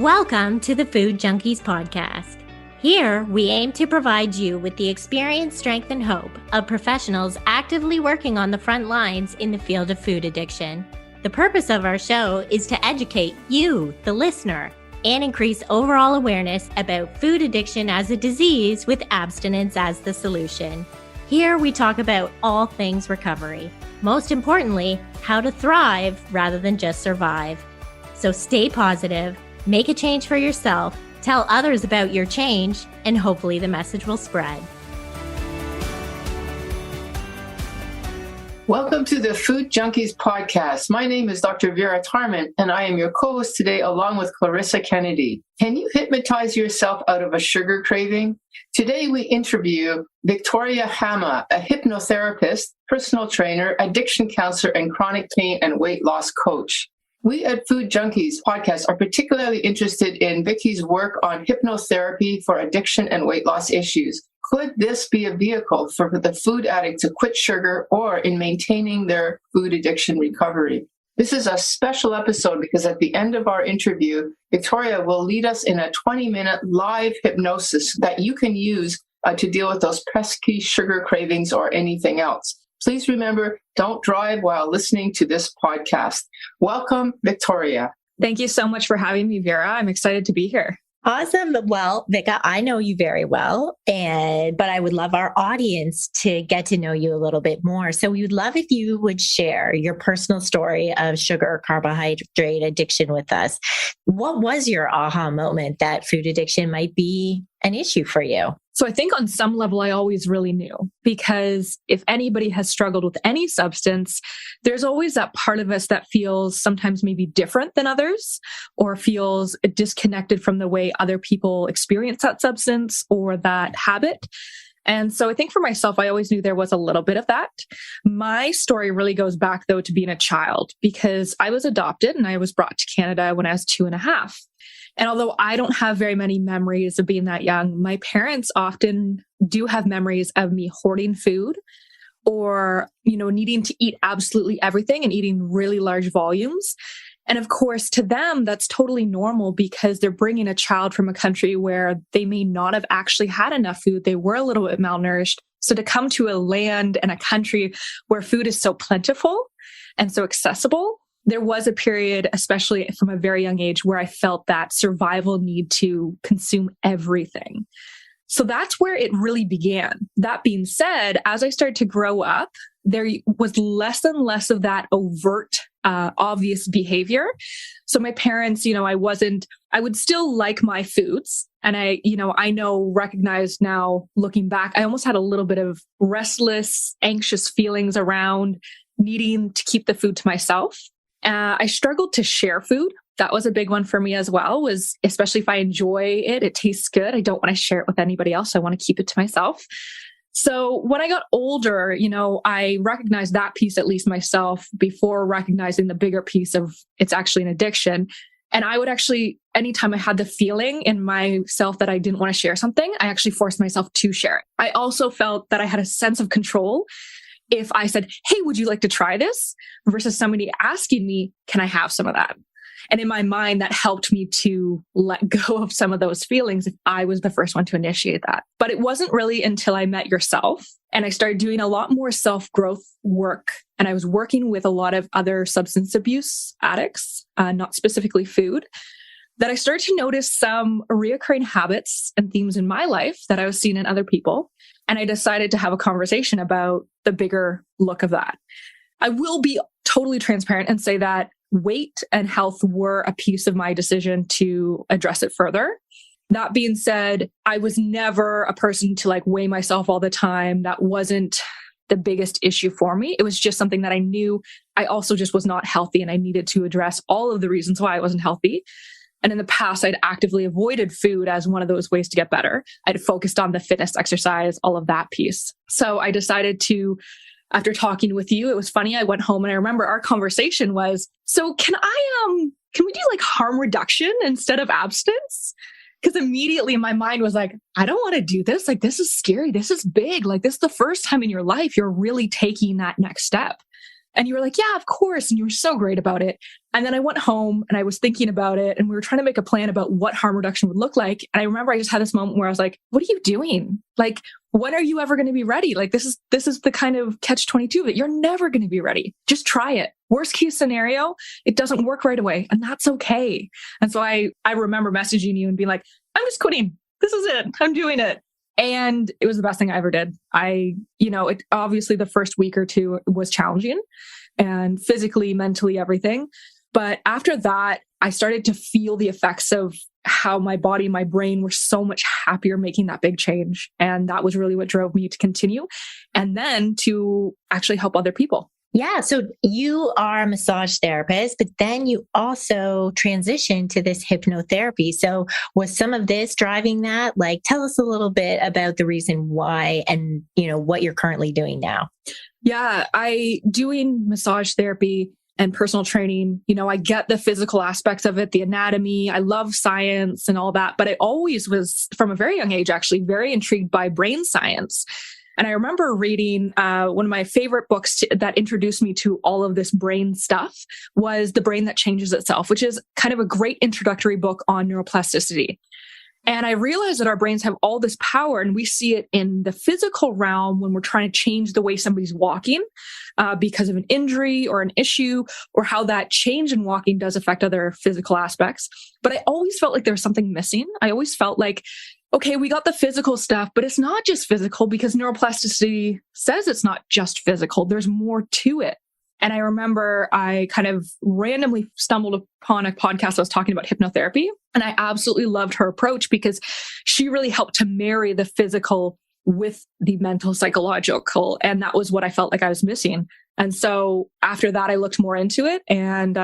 Welcome to the Food Junkies Podcast. Here, we aim to provide you with the experience, strength, and hope of professionals actively working on the front lines in the field of food addiction. The purpose of our show is to educate you, the listener, and increase overall awareness about food addiction as a disease with abstinence as the solution. Here, we talk about all things recovery. Most importantly, how to thrive rather than just survive. So stay positive, make a change for yourself, tell others about your change, and hopefully the message will spread. Welcome to the Food Junkies Podcast. My name is Dr. Vera Tarman, and I am your co-host today along with Clarissa Kennedy. Can you hypnotize yourself out of a sugar craving? Today we interview Viktoria Hamma, a hypnotherapist, personal trainer, addiction counselor, and chronic pain and weight loss coach. We at Food Junkies Podcast are particularly interested in Vicky's work on hypnotherapy for addiction and weight loss issues. Could this be a vehicle for the food addict to quit sugar or in maintaining their food addiction recovery? This is a special episode because at the end of our interview, Viktoria will lead us in a 20-minute live hypnosis that you can use to deal with those pesky sugar cravings or anything else. Please remember, don't drive while listening to this podcast. Welcome, Viktoria. Thank you so much for having me, Vera. I'm excited to be here. Awesome. Well, Vika, I know you very well, but I would love our audience to get to know you a little bit more. So we would love if you would share your personal story of sugar or carbohydrate addiction with us. What was your aha moment that food addiction might be an issue for you? So I think on some level, I always really knew, because if anybody has struggled with any substance, there's always that part of us that feels sometimes maybe different than others, or feels disconnected from the way other people experience that substance or that habit. And so I think for myself, I always knew there was a little bit of that. My story really goes back, though, to being a child, because I was adopted and I was brought to Canada when I was 2.5. And although I don't have very many memories of being that young, my parents often do have memories of me hoarding food or, needing to eat absolutely everything and eating really large volumes. And of course, to them, that's totally normal because they're bringing a child from a country where they may not have actually had enough food. They were a little bit malnourished. So to come to a land and a country where food is so plentiful and so accessible, there was a period, especially from a very young age, where I felt that survival need to consume everything. So that's where it really began. That being said, as I started to grow up, there was less and less of that overt, obvious behavior. So my parents, I would still like my foods. And recognize now looking back, I almost had a little bit of restless, anxious feelings around needing to keep the food to myself. I struggled to share food. That was a big one for me as well, was especially if I enjoy it, it tastes good. I don't want to share it with anybody else. I want to keep it to myself. So when I got older, I recognized that piece, at least myself, before recognizing the bigger piece of it's actually an addiction. And I would actually, anytime I had the feeling in myself that I didn't want to share something, I actually forced myself to share it. I also felt that I had a sense of control if I said, hey, would you like to try this? Versus somebody asking me, can I have some of that? And in my mind, that helped me to let go of some of those feelings if I was the first one to initiate that. But it wasn't really until I met yourself and I started doing a lot more self-growth work. And I was working with a lot of other substance abuse addicts, not specifically food, that I started to notice some reoccurring habits and themes in my life that I was seeing in other people. And I decided to have a conversation about the bigger look of that. I will be totally transparent and say that weight and health were a piece of my decision to address it further. That being said, I was never a person to weigh myself all the time. That wasn't the biggest issue for me. It was just something that I knew I also just was not healthy and I needed to address all of the reasons why I wasn't healthy. And in the past, I'd actively avoided food as one of those ways to get better. I'd focused on the fitness, exercise, all of that piece. So I decided to, after talking with you, it was funny. I went home and I remember our conversation was, so can we do harm reduction instead of abstinence? Because immediately my mind was like, I don't want to do this. This is scary. This is big. This is the first time in your life you're really taking that next step. And you were like, yeah, of course. And you were so great about it. And then I went home and I was thinking about it and we were trying to make a plan about what harm reduction would look like. And I remember I just had this moment where I was like, what are you doing? Like, when are you ever going to be ready? Like, this is the kind of catch-22 that you're never going to be ready. Just try it. Worst case scenario, it doesn't work right away. And that's okay. And so I remember messaging you and being like, I'm just quitting. This is it. I'm doing it. And it was the best thing I ever did. It obviously the first week or two was challenging and physically, mentally, everything. But after that, I started to feel the effects of how my body, my brain were so much happier making that big change. And that was really what drove me to continue and then to actually help other people. Yeah. So you are a massage therapist, but then you also transitioned to this hypnotherapy. So was some of this driving that? Like, tell us a little bit about the reason why and, what you're currently doing now. Yeah. Doing massage therapy and personal training, I get the physical aspects of it, the anatomy. I love science and all that, but I always was from a very young age, actually very intrigued by brain science. And I remember reading one of my favorite books that introduced me to all of this brain stuff was The Brain That Changes Itself, which is kind of a great introductory book on neuroplasticity. And I realized that our brains have all this power and we see it in the physical realm when we're trying to change the way somebody's walking because of an injury or an issue or how that change in walking does affect other physical aspects. But I always felt like there was something missing. I always felt like, okay, we got the physical stuff, but it's not just physical because neuroplasticity says it's not just physical. There's more to it. And I remember I kind of randomly stumbled upon a podcast that was talking about hypnotherapy. And I absolutely loved her approach because she really helped to marry the physical with the mental, psychological. And that was what I felt like I was missing. And so after that, I looked more into it and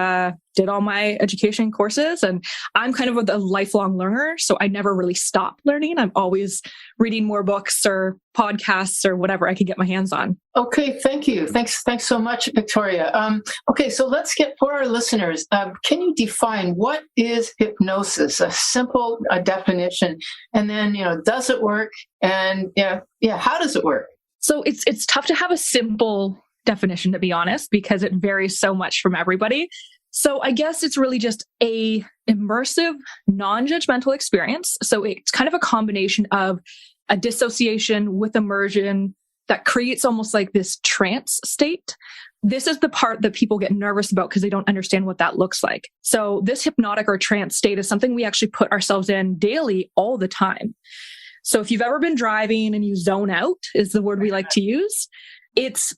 did all my education courses. And I'm kind of a lifelong learner, so I never really stop learning. I'm always reading more books or podcasts or whatever I can get my hands on. Okay, thank you. Thanks so much, Viktoria. Okay, so let's get for our listeners. Can you define what is hypnosis? A simple definition, and then does it work? And how does it work? So it's tough to have a simple definition, to be honest, because it varies so much from everybody. So I guess it's really just a immersive, non-judgmental experience. So it's kind of a combination of a dissociation with immersion that creates almost like this trance state. This is the part that people get nervous about because they don't understand what that looks like. So this hypnotic or trance state is something we actually put ourselves in daily all the time. So if you've ever been driving and you zone out, is the word we like to use.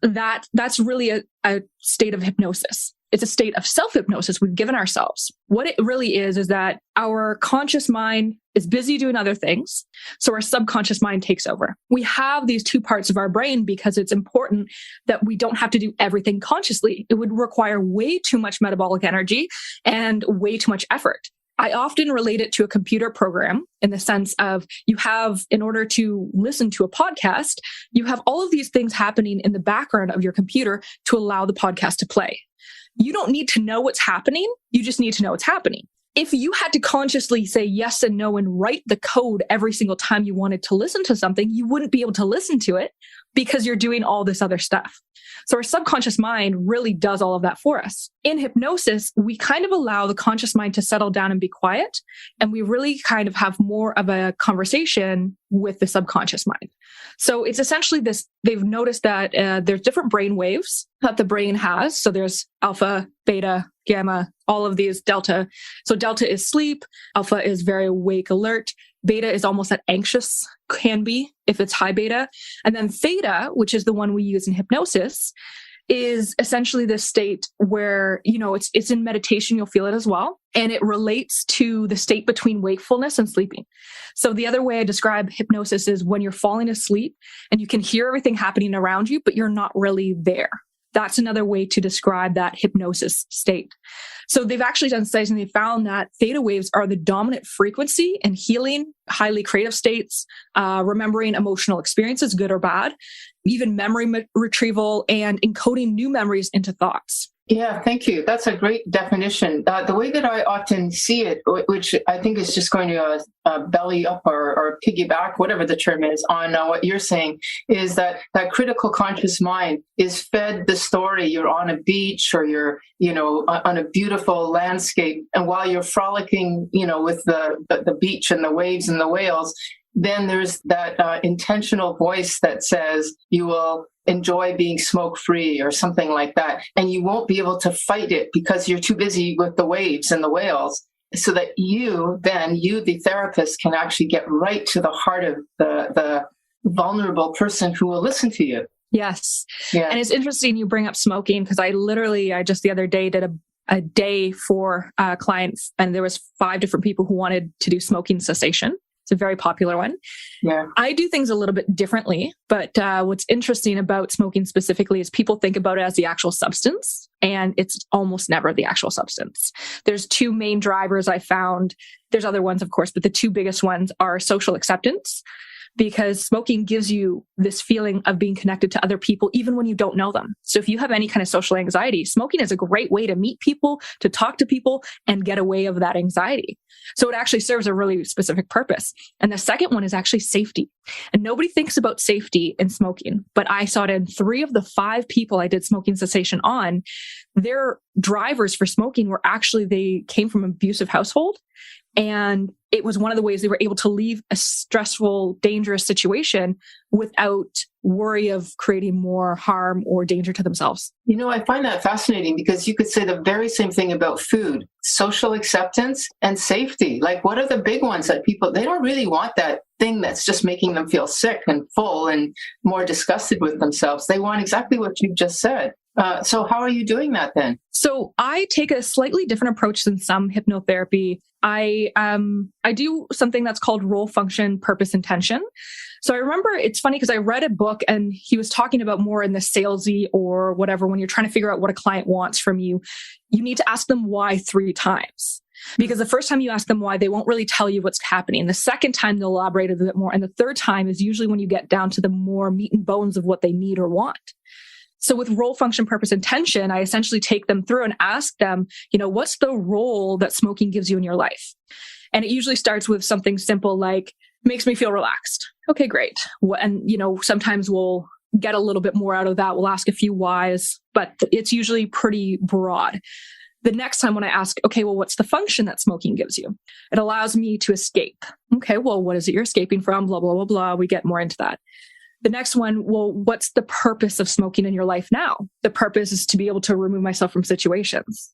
That's really a state of hypnosis. It's a state of self-hypnosis we've given ourselves. What it really is that our conscious mind is busy doing other things. So our subconscious mind takes over. We have these two parts of our brain because it's important that we don't have to do everything consciously. It would require way too much metabolic energy and way too much effort. I often relate it to a computer program in the sense of in order to listen to a podcast, you have all of these things happening in the background of your computer to allow the podcast to play. You don't need to know what's happening. You just need to know what's happening. If you had to consciously say yes and no and write the code every single time you wanted to listen to something, you wouldn't be able to listen to it because you're doing all this other stuff. So our subconscious mind really does all of that for us. In hypnosis, we kind of allow the conscious mind to settle down and be quiet. And we really kind of have more of a conversation with the subconscious mind. So it's essentially this, they've noticed that there's different brain waves that the brain has. So there's alpha, beta, gamma, all of these, delta. So delta is sleep. Alpha is very awake, alert. Beta is almost that anxious, can be if it's high beta. And then theta, which is the one we use in hypnosis, is essentially this state where, it's in meditation, you'll feel it as well. And it relates to the state between wakefulness and sleeping. So the other way I describe hypnosis is when you're falling asleep and you can hear everything happening around you, but you're not really there. That's another way to describe that hypnosis state. So they've actually done studies and they found that theta waves are the dominant frequency in healing, highly creative states, remembering emotional experiences, good or bad, even memory retrieval and encoding new memories into thoughts. Yeah, thank you. That's a great definition. The way that I often see it, which I think is just going to belly up or piggyback, whatever the term is, on what you're saying, is that critical conscious mind is fed the story. You're on a beach or you're, on a beautiful landscape. And while you're frolicking, with the beach and the waves and the whales, then there's that intentional voice that says you will enjoy being smoke-free or something like that. And you won't be able to fight it because you're too busy with the waves and the whales. So that you, the therapist, can actually get right to the heart of the vulnerable person who will listen to you. Yes. Yeah. And it's interesting you bring up smoking, because I just the other day did a day for clients, and there was 5 different people who wanted to do smoking cessation. It's a very popular one. Yeah. I do things a little bit differently, but what's interesting about smoking specifically is people think about it as the actual substance, and it's almost never the actual substance. There's 2 main drivers I found. There's other ones, of course, but the 2 biggest ones are social acceptance, because smoking gives you this feeling of being connected to other people, even when you don't know them. So if you have any kind of social anxiety, smoking is a great way to meet people, to talk to people, and get away of that anxiety. So it actually serves a really specific purpose. And the second one is actually safety. And nobody thinks about safety in smoking, but I saw it in 3 of the 5 people I did smoking cessation on. Their drivers for smoking were actually, they came from an abusive household. And it was one of the ways they were able to leave a stressful, dangerous situation without worry of creating more harm or danger to themselves. I find that fascinating, because you could say the very same thing about food, social acceptance and safety. Like, what are the big ones that people, they don't really want that thing that's just making them feel sick and full and more disgusted with themselves. They want exactly what you just said. So how are you doing that then? So I take a slightly different approach than some hypnotherapy. I do something that's called role, function, purpose, intention. So I remember, it's funny because I read a book and he was talking about more in the salesy or whatever, when you're trying to figure out what a client wants from you, you need to ask them why 3 times. Because the first time you ask them why, they won't really tell you what's happening. The second time they'll elaborate a bit more. And the third time is usually when you get down to the more meat and bones of what they need or want. So with role, function, purpose, intention, I essentially take them through and ask them, what's the role that smoking gives you in your life? And it usually starts with something simple like, makes me feel relaxed. Okay, great. And, sometimes we'll get a little bit more out of that. We'll ask a few whys, but it's usually pretty broad. The next time when I ask, okay, well, what's the function that smoking gives you? It allows me to escape. Okay, well, what is it you're escaping from? Blah, blah, blah, blah. We get more into that. The next one, well, what's the purpose of smoking in your life now? The purpose is to be able to remove myself from situations.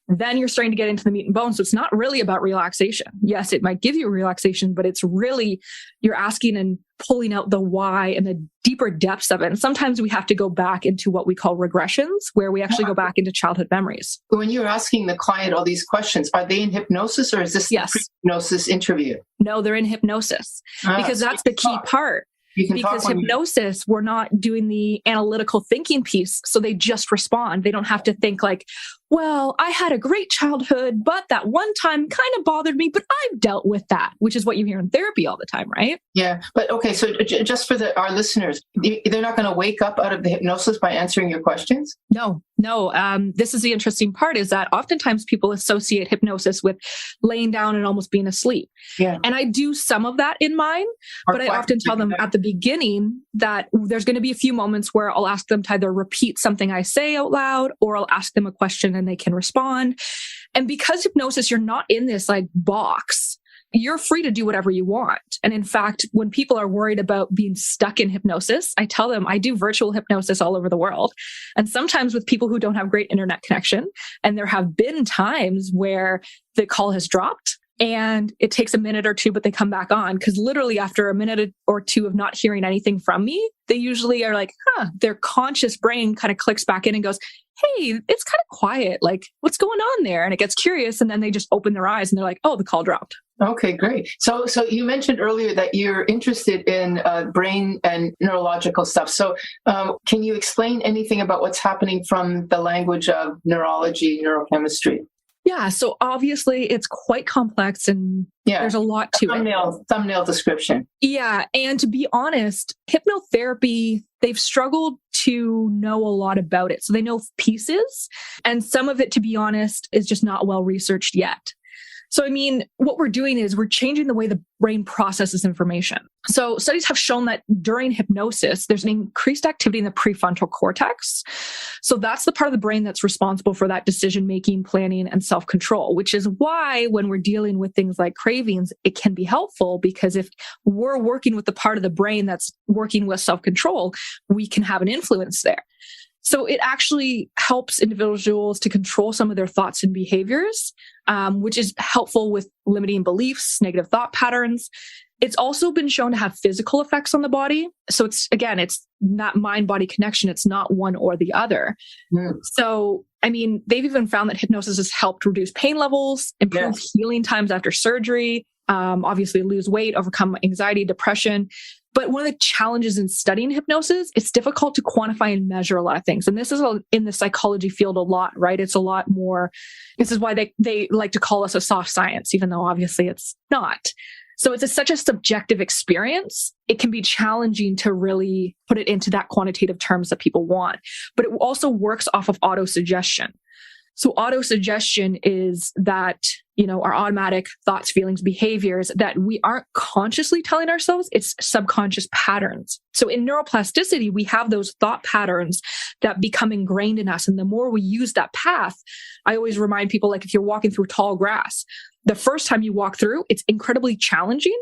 Then you're starting to get into the meat and bones. So it's not really about relaxation. Yes, it might give you relaxation, but it's really, you're asking and pulling out the why and the deeper depths of it. And sometimes we have to go back into what we call regressions, where we actually go back into childhood memories. When you're asking the client all these questions, are they in hypnosis, or is this the pre-hypnosis interview? No, they're in hypnosis, because that's the key part. Because hypnosis, we're not doing the analytical thinking piece. So they just respond. They don't have to think like, well, I had a great childhood, but that one time kind of bothered me, but I've dealt with that, which is what you hear in therapy all the time, right? Yeah. But okay. So just for our listeners, they're not going to wake up out of the hypnosis by answering your questions? No. This is the interesting part, is that oftentimes people associate hypnosis with laying down and almost being asleep. Yeah. And I do some of that in mine, but I often tell them at the beginning that there's going to be a few moments where I'll ask them to either repeat something I say out loud, or I'll ask them a question and they can respond. And because hypnosis, you're not in this like box. You're free to do whatever you want. And in fact, when people are worried about being stuck in hypnosis, I tell them I do virtual hypnosis all over the world. And sometimes with people who don't have great internet connection. And there have been times where the call has dropped and it takes a minute or 2, but they come back on, because literally after a minute or 2 of not hearing anything from me, they usually are like, their conscious brain kind of clicks back in and goes, hey, it's kind of quiet. Like, what's going on there? And it gets curious. And then they just open their eyes and they're like, oh, the call dropped. Okay, great. So you mentioned earlier that you're interested in brain and neurological stuff. So can you explain anything about what's happening from the language of neurology, neurochemistry? Yeah. So obviously it's quite complex and there's a lot to it. Thumbnail description. Yeah. And to be honest, hypnotherapy, they've struggled to know a lot about it. So they know pieces, and some of it, to be honest, is just not well researched yet. So, I mean, what we're doing is we're changing the way the brain processes information. So studies have shown that during hypnosis, there's an increased activity in the prefrontal cortex. So that's the part of the brain that's responsible for that decision-making, planning, and self-control, which is why when we're dealing with things like cravings, it can be helpful, because if we're working with the part of the brain that's working with self-control, we can have an influence there. So it actually helps individuals to control some of their thoughts and behaviors, which is helpful with limiting beliefs, negative thought patterns. It's also been shown to have physical effects on the body. So it's not mind-body connection. It's not one or the other. So, I mean, they've even found that hypnosis has helped reduce pain levels, improve healing times after surgery, obviously lose weight, overcome anxiety, depression. But one of the challenges in studying hypnosis, it's difficult to quantify and measure a lot of things. And this is in the psychology field a lot, right? It's a lot more, this is why they like to call us a soft science, even though obviously it's not. So it's such a subjective experience. It can be challenging to really put it into that quantitative terms that people want. But it also works off of autosuggestion. So autosuggestion is that, our automatic thoughts, feelings, behaviors that we aren't consciously telling ourselves, it's subconscious patterns. So in neuroplasticity, we have those thought patterns that become ingrained in us. And the more we use that path, I always remind people, like if you're walking through tall grass, the first time you walk through, it's incredibly challenging.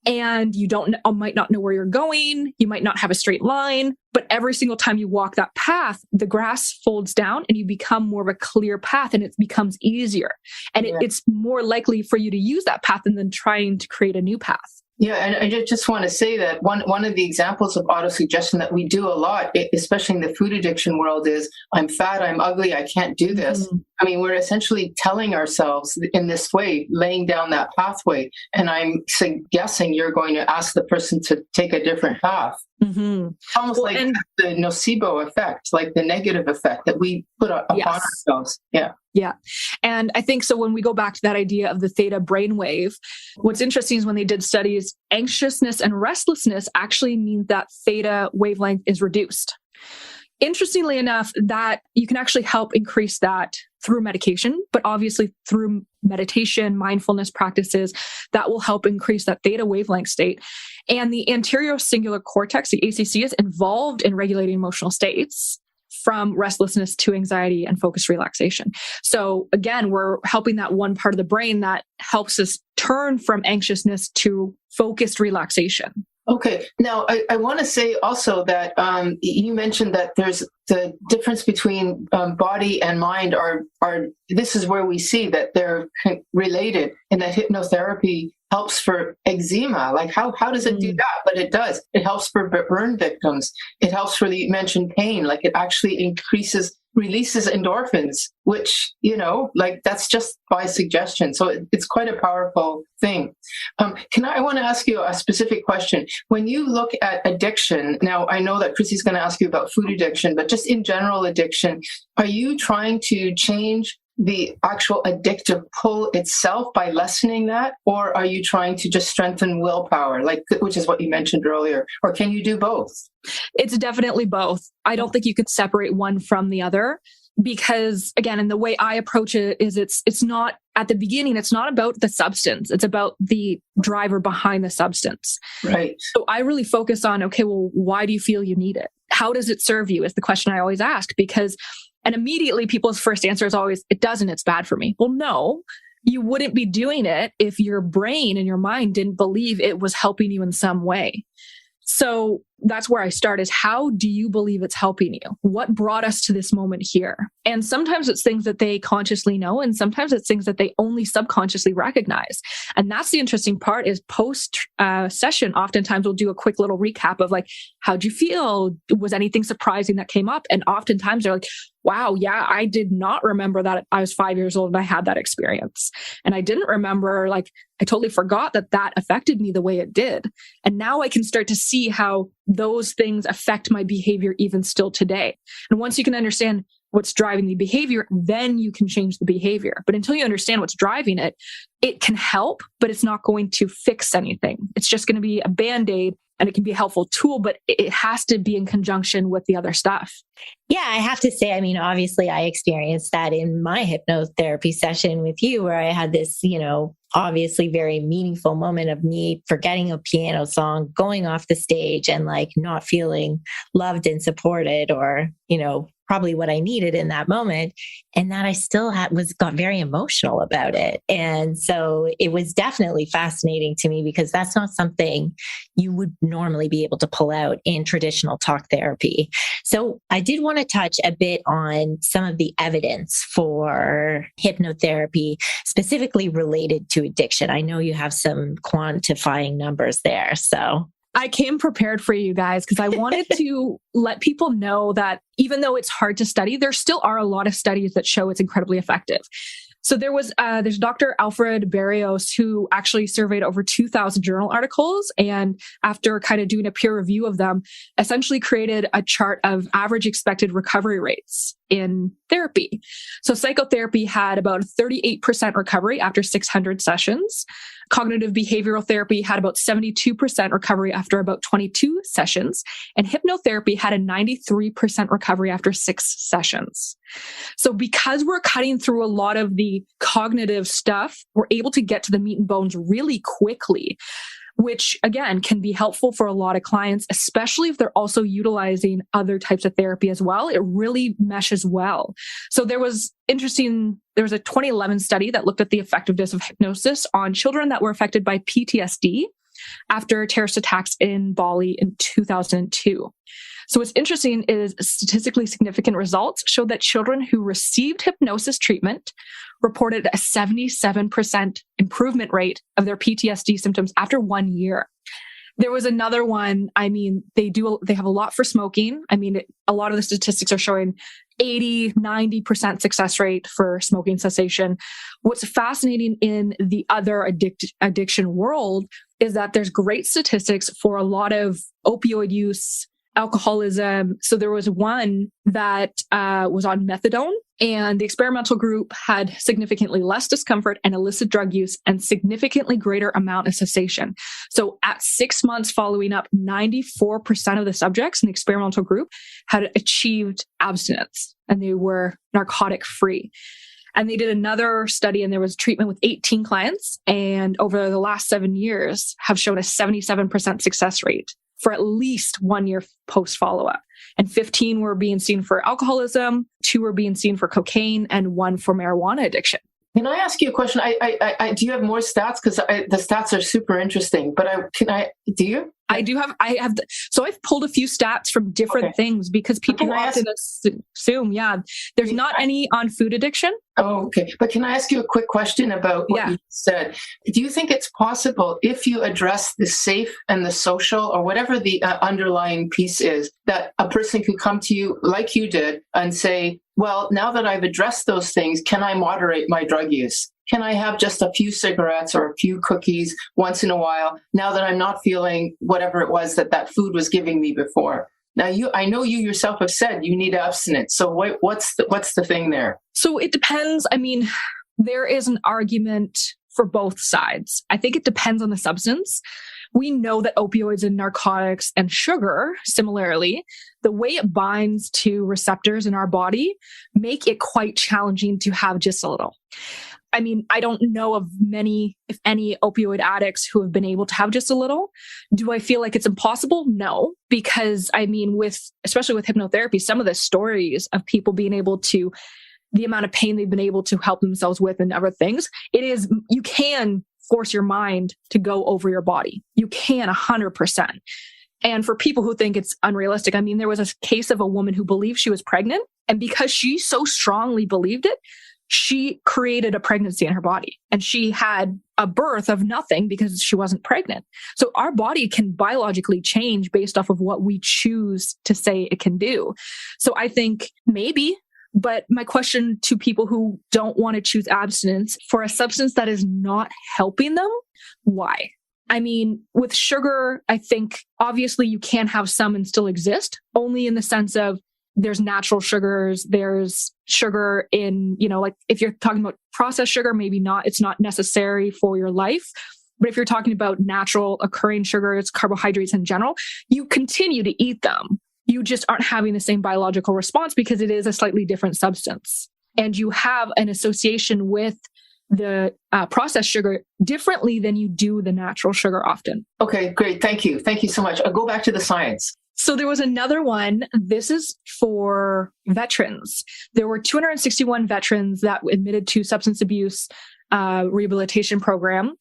And you might not know where you're going. You might not have a straight line, but every single time you walk that path, the grass folds down and you become more of a clear path, and it becomes easier. And it's more likely for you to use that path than trying to create a new path. Yeah, and I just want to say that one of the examples of autosuggestion that we do a lot, especially in the food addiction world, is I'm fat, I'm ugly, I can't do this. Mm-hmm. I mean, we're essentially telling ourselves in this way, laying down that pathway, and I'm guessing you're going to ask the person to take a different path. Mm-hmm. Almost like the nocebo effect, like the negative effect that we put upon ourselves. Yeah. Yeah. And I think so when we go back to that idea of the theta brainwave, what's interesting is when they did studies, anxiousness and restlessness actually mean that theta wavelength is reduced. Interestingly enough, that you can actually help increase that through medication, but obviously through meditation, mindfulness practices, that will help increase that theta wavelength state. And the anterior cingulate cortex, the ACC, is involved in regulating emotional states from restlessness to anxiety and focused relaxation. So again, we're helping that one part of the brain that helps us turn from anxiousness to focused relaxation. Okay. Now, I want to say also that you mentioned that there's the difference between body and mind this is where we see that they're related, and that hypnotherapy helps for eczema. Like how does it do that? But it does. It helps for burn victims. It helps for you mentioned pain. Like it actually releases endorphins, which, like that's just by suggestion. So it's quite a powerful thing. I want to ask you a specific question. When you look at addiction, now I know that Chrissy's going to ask you about food addiction, but just in general addiction, are you trying to change the actual addictive pull itself by lessening that? Or are you trying to just strengthen willpower, which is what you mentioned earlier? Or can you do both? It's definitely both. I don't think you could separate one from the other, because again, and the way I approach it is it's not at the beginning, it's not about the substance. It's about the driver behind the substance. Right. So I really focus on, okay, well, why do you feel you need it? How does it serve you is the question I always ask, and immediately people's first answer is always, it doesn't, it's bad for me. Well, no, you wouldn't be doing it if your brain and your mind didn't believe it was helping you in some way. So that's where I start, is how do you believe it's helping you? What brought us to this moment here? And sometimes it's things that they consciously know, and sometimes it's things that they only subconsciously recognize. And that's the interesting part, is post session, oftentimes we'll do a quick little recap of like, how'd you feel? Was anything surprising that came up? And oftentimes they're like, wow, yeah, I did not remember that I was 5 years old and I had that experience. And I didn't remember, I totally forgot that affected me the way it did. And now I can start to see how those things affect my behavior even still today. And once you can understand what's driving the behavior, then you can change the behavior. But until you understand what's driving it, it can help, but it's not going to fix anything. It's just going to be a Band-Aid, and it can be a helpful tool, but it has to be in conjunction with the other stuff. Yeah, I have to say, I mean, obviously I experienced that in my hypnotherapy session with you, where I had this, obviously very meaningful moment of me forgetting a piano song, going off the stage and like not feeling loved and supported, or, probably what I needed in that moment. And that I still got very emotional about it. And so it was definitely fascinating to me, because that's not something you would normally be able to pull out in traditional talk therapy. So I did want to touch a bit on some of the evidence for hypnotherapy, specifically related to addiction. I know you have some quantifying numbers there. So I came prepared for you guys because I wanted to let people know that even though it's hard to study, there still are a lot of studies that show it's incredibly effective. So there's Dr. Alfred Barrios, who actually surveyed over 2,000 journal articles, and after kind of doing a peer review of them, essentially created a chart of average expected recovery rates in therapy. So psychotherapy had about 38% recovery after 600 sessions. Cognitive behavioral therapy had about 72% recovery after about 22 sessions. And hypnotherapy had a 93% recovery after 6 sessions. So because we're cutting through a lot of the cognitive stuff, we're able to get to the meat and bones really quickly, which again can be helpful for a lot of clients, especially if they're also utilizing other types of therapy as well. It really meshes well. So there was a 2011 study that looked at the effectiveness of hypnosis on children that were affected by PTSD after terrorist attacks in Bali in 2002. So what's interesting is statistically significant results showed that children who received hypnosis treatment reported a 77% improvement rate of their PTSD symptoms after 1 year. There was another one. I mean, they have a lot for smoking. I mean, a lot of the statistics are showing 80, 90% success rate for smoking cessation. What's fascinating in the other addiction world is that there's great statistics for a lot of opioid use, alcoholism. So there was one that was on methadone, and the experimental group had significantly less discomfort and illicit drug use and significantly greater amount of cessation. So at 6 months following up, 94% of the subjects in the experimental group had achieved abstinence, and they were narcotic free. And they did another study, and there was treatment with 18 clients, and over the last 7 years have shown a 77% success rate for at least 1 year post follow-up. And 15 were being seen for alcoholism, 2 were being seen for cocaine, and 1 for marijuana addiction. Can I ask you a question? Do you have more stats? Because the stats are super interesting. But do you? I have. So I've pulled a few stats from different things, because people often assume, there's not any on food addiction. Oh, okay. But can I ask you a quick question about what you said? Do you think it's possible, if you address the safe and the social, or whatever the underlying piece is, that a person could come to you like you did and say, well, now that I've addressed those things, can I moderate my drug use? Can I have just a few cigarettes or a few cookies once in a while, now that I'm not feeling whatever it was that food was giving me before? Now, I know you yourself have said you need abstinence. So what's the thing there? So it depends. I mean, there is an argument for both sides. I think it depends on the substance. We know that opioids and narcotics and sugar, similarly, the way it binds to receptors in our body make it quite challenging to have just a little. I mean, I don't know of many, if any, opioid addicts who have been able to have just a little. Do I feel like it's impossible? No, because I mean, especially with hypnotherapy, some of the stories of people being able to, the amount of pain they've been able to help themselves with and other things, you can force your mind to go over your body. You can 100%. And for people who think it's unrealistic, I mean, there was a case of a woman who believed she was pregnant, and because she so strongly believed it, she created a pregnancy in her body, and she had a birth of nothing because she wasn't pregnant. So our body can biologically change based off of what we choose to say it can do. So I think maybe, but my question to people who don't want to choose abstinence for a substance that is not helping them, why? I mean, with sugar, I think obviously you can have some and still exist, only in the sense of there's natural sugars, there's sugar in, like if you're talking about processed sugar, maybe not, it's not necessary for your life. But if you're talking about natural occurring sugars, carbohydrates in general, you continue to eat them. You just aren't having the same biological response because it is a slightly different substance. And you have an association with the processed sugar differently than you do the natural sugar often. Okay, great. Thank you. Thank you so much. I'll go back to the science. So there was another one. This is for veterans. There were 261 veterans that admitted to substance abuse rehabilitation program.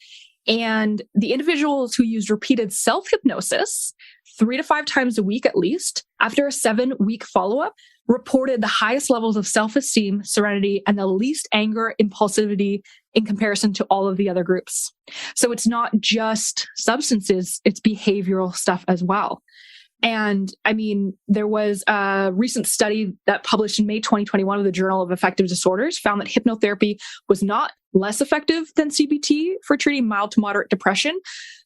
And the individuals who used repeated self-hypnosis 3 to 5 times a week at least, after a 7-week follow-up, reported the highest levels of self-esteem, serenity, and the least anger, impulsivity in comparison to all of the other groups. So it's not just substances, it's behavioral stuff as well. And I mean, there was a recent study that published in May 2021 of the Journal of Affective Disorders found that hypnotherapy was not less effective than CBT for treating mild to moderate depression.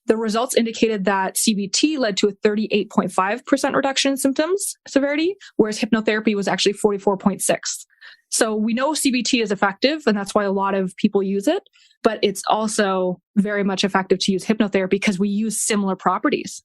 The results indicated that CBT led to a 38.5% reduction in symptoms severity, whereas hypnotherapy was actually 44.6%. So we know CBT is effective, and that's why a lot of people use it, but it's also very much effective to use hypnotherapy because we use similar properties.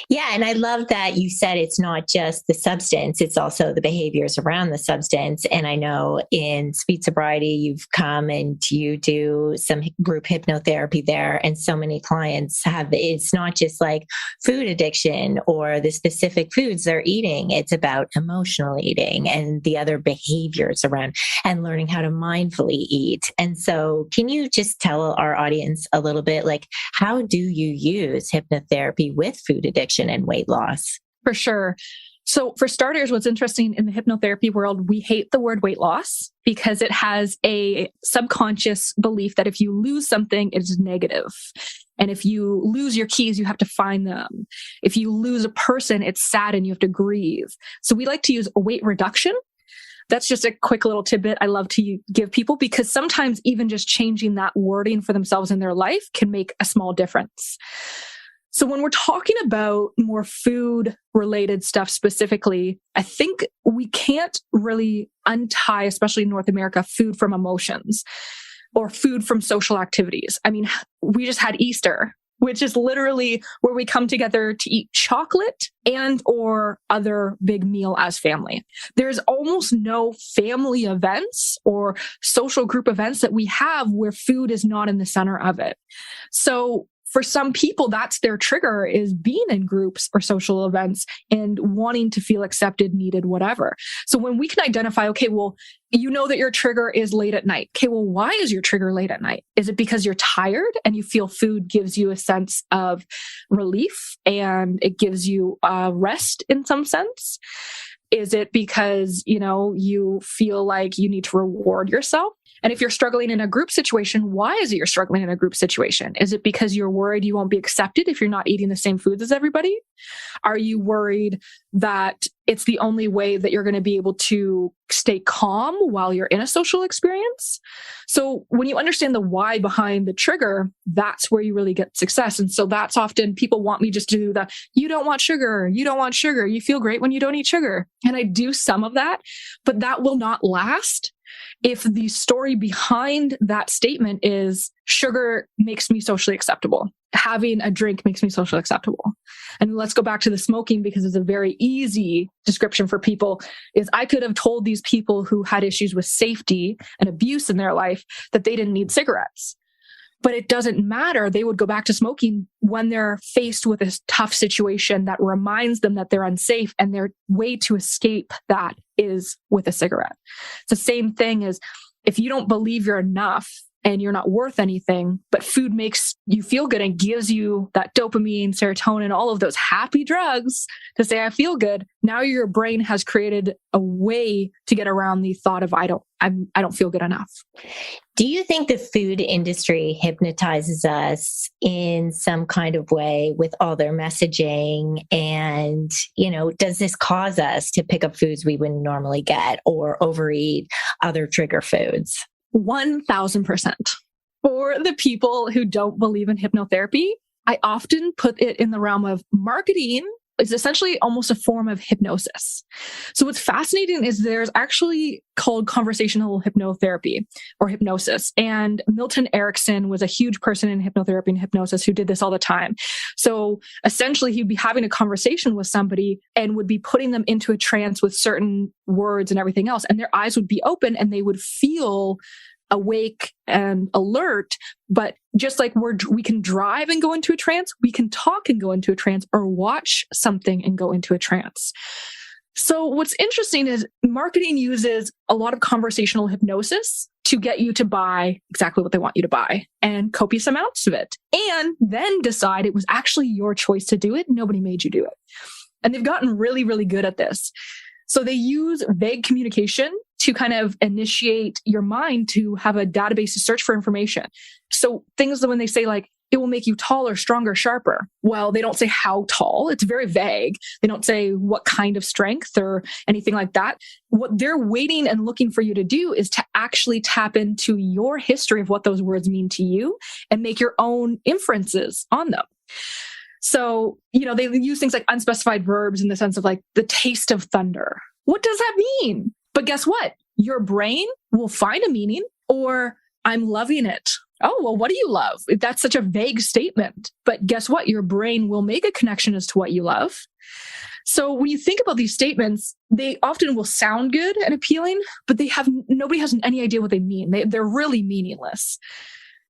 Yeah. And I love that you said it's not just the substance, it's also the behaviors around the substance. And I know in Speed Sobriety, you've come and you do some group hypnotherapy there. And so many clients have, it's not just like food addiction or the specific foods they're eating. It's about emotional eating and the other behaviors around and learning how to mindfully eat. And so can you just tell our audience a little bit, like, how do you use hypnotherapy with food addiction and weight loss? For sure. So for starters, what's interesting in the hypnotherapy world, we hate the word weight loss because it has a subconscious belief that if you lose something, it's negative. And if you lose your keys, you have to find them. If you lose a person, it's sad and you have to grieve. So we like to use weight reduction. That's just a quick little tidbit I love to give people because sometimes even just changing that wording for themselves in their life can make a small difference. So when we're talking about more food related stuff specifically, I think we can't really untie, especially in North America, food from emotions or food from social activities. I mean, we just had Easter, which is literally where we come together to eat chocolate and or other big meal as family. There's almost no family events or social group events that we have where food is not in the center of it. So for some people, that's their trigger, is being in groups or social events and wanting to feel accepted, needed, whatever. So when we can identify, okay, well, you know that your trigger is late at night. Okay, well, why is your trigger late at night? Is it because you're tired and you feel food gives you a sense of relief and it gives you rest in some sense? Is it because, you feel like you need to reward yourself? And if you're struggling in a group situation, why is it you're struggling in a group situation? Is it because you're worried you won't be accepted if you're not eating the same foods as everybody? Are you worried that it's the only way that you're going to be able to stay calm while you're in a social experience? So when you understand the why behind the trigger, that's where you really get success. And so that's often people want me just to do the, you don't want sugar, you feel great when you don't eat sugar. And I do some of that, but that will not last if the story behind that statement is sugar makes me socially acceptable. Having a drink makes me socially acceptable. And let's go back to the smoking because it's a very easy description for people is I could have told these people who had issues with safety and abuse in their life that they didn't need cigarettes. But it doesn't matter. They would go back to smoking when they're faced with a tough situation that reminds them that they're unsafe, and their way to escape that is with a cigarette. It's the same thing as if you don't believe you're enough and you're not worth anything, but food makes you feel good and gives you that dopamine, serotonin, all of those happy drugs to say, I feel good. Now your brain has created a way to get around the thought of, I don't feel good enough. Do you think the food industry hypnotizes us in some kind of way with all their messaging? And, does this cause us to pick up foods we wouldn't normally get or overeat other trigger foods? 1,000%. For the people who don't believe in hypnotherapy, I often put it in the realm of marketing is essentially almost a form of hypnosis. So what's fascinating is there's actually called conversational hypnotherapy or hypnosis. And Milton Erickson was a huge person in hypnotherapy and hypnosis who did this all the time. So essentially he'd be having a conversation with somebody and would be putting them into a trance with certain words and everything else. And their eyes would be open and they would feel awake and alert. But just like we can drive and go into a trance, we can talk and go into a trance, or watch something and go into a trance. So what's interesting is marketing uses a lot of conversational hypnosis to get you to buy exactly what they want you to buy, and copious amounts of it, and then decide it was actually your choice to do it. Nobody made you do it. And they've gotten really, really good at this. So they use vague communication to kind of initiate your mind to have a database to search for information. So things that when they say like, it will make you taller, stronger, sharper. Well, they don't say how tall. It's very vague. They don't say what kind of strength or anything like that. What they're waiting and looking for you to do is to actually tap into your history of what those words mean to you and make your own inferences on them. So, they use things like unspecified verbs in the sense of like the taste of thunder. What does that mean? But guess what? Your brain will find a meaning, or I'm loving it. Oh, well, what do you love? That's such a vague statement. But guess what? Your brain will make a connection as to what you love. So when you think about these statements, they often will sound good and appealing, but nobody has any idea what they mean. They're really meaningless.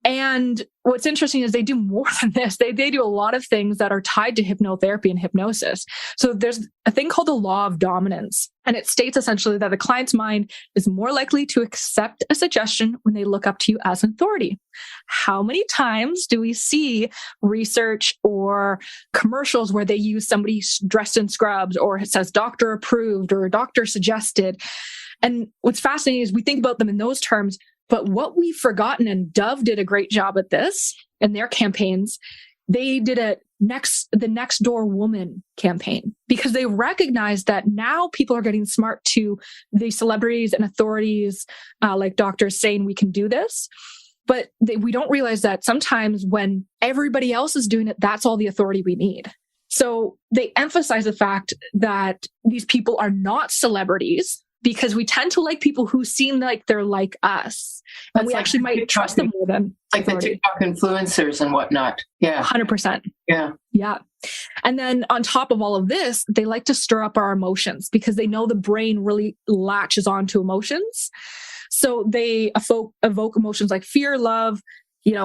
And what's interesting is they do more than this. They do a lot of things that are tied to hypnotherapy and hypnosis. So there's a thing called the law of dominance. And it states essentially that the client's mind is more likely to accept a suggestion when they look up to you as an authority. How many times do we see research or commercials where they use somebody dressed in scrubs, or it says doctor approved or doctor suggested? And what's fascinating is we think about them in those terms. But what we've forgotten, and Dove did a great job at this in their campaigns, they did the Next Door Woman campaign, because they recognized that now people are getting smart to the celebrities and authorities, like doctors saying we can do this. But we don't realize that sometimes when everybody else is doing it, that's all the authority we need. So they emphasize the fact that these people are not celebrities, because we tend to like people who seem like they're like us. And we actually might trust them more than like the TikTok influencers and whatnot. Yeah. 100%. Yeah. Yeah. And then on top of all of this, they like to stir up our emotions, because they know the brain really latches onto emotions. So they evoke emotions like fear, love,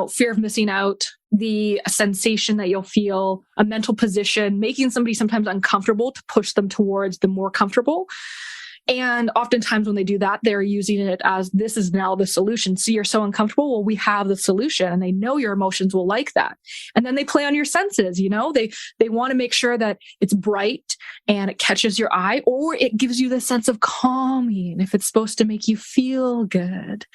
fear of missing out, the sensation that you'll feel, a mental position, making somebody sometimes uncomfortable to push them towards the more comfortable. And oftentimes when they do that, they're using it as, this is now the solution. See, you're so uncomfortable. Well, we have the solution, and they know your emotions will like that. And then they play on your senses. They want to make sure that it's bright and it catches your eye, or it gives you the sense of calming if it's supposed to make you feel good.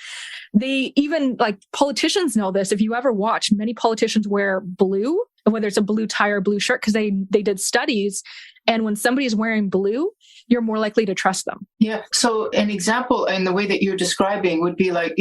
They even, like, politicians know this. If you ever watch, many politicians wear blue, whether it's a blue tie or blue shirt, because they did studies. And when somebody is wearing blue, you're more likely to trust them. Yeah. So an example in the way that you're describing would be like,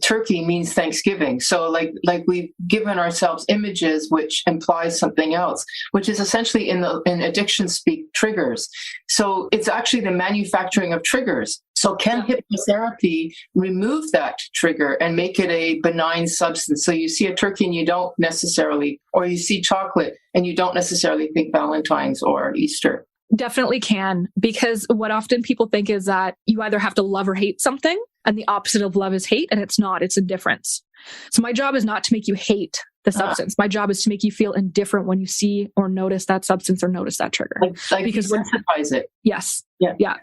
turkey means Thanksgiving. So like we've given ourselves images which implies something else, which is essentially in addiction speak triggers. So it's actually the manufacturing of triggers. So can hypnotherapy remove that trigger and make it a benign substance? So you see a turkey and you don't necessarily, or you see chocolate and you don't necessarily think Valentine's or Easter. Definitely can, because what often people think is that you either have to love or hate something, and the opposite of love is hate, and it's not, it's indifference. So my job is not to make you hate the substance. My job is to make you feel indifferent when you see or notice that substance or notice that trigger. Like because sensitize it. Yes. Yeah.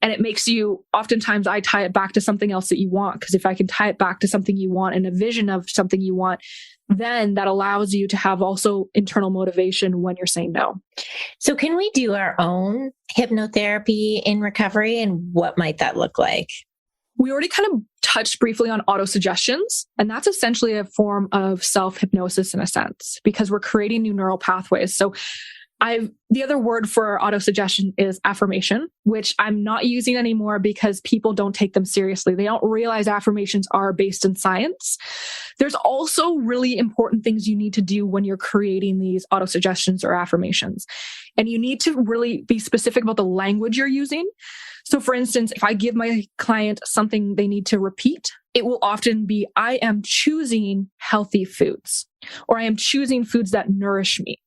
And it makes you, oftentimes I tie it back to something else that you want, because if I can tie it back to something you want and a vision of something you want, then that allows you to have also internal motivation when you're saying no. So can we do our own hypnotherapy in recovery, and what might that look like? We already kind of touched briefly on autosuggestions, and that's essentially a form of self-hypnosis in a sense, because we're creating new neural pathways. So The other word for autosuggestion is affirmation, which I'm not using anymore because people don't take them seriously. They don't realize affirmations are based in science. There's also really important things you need to do when you're creating these autosuggestions or affirmations. And you need to really be specific about the language you're using. So for instance, if I give my client something they need to repeat, it will often be, I am choosing healthy foods, or I am choosing foods that nourish me.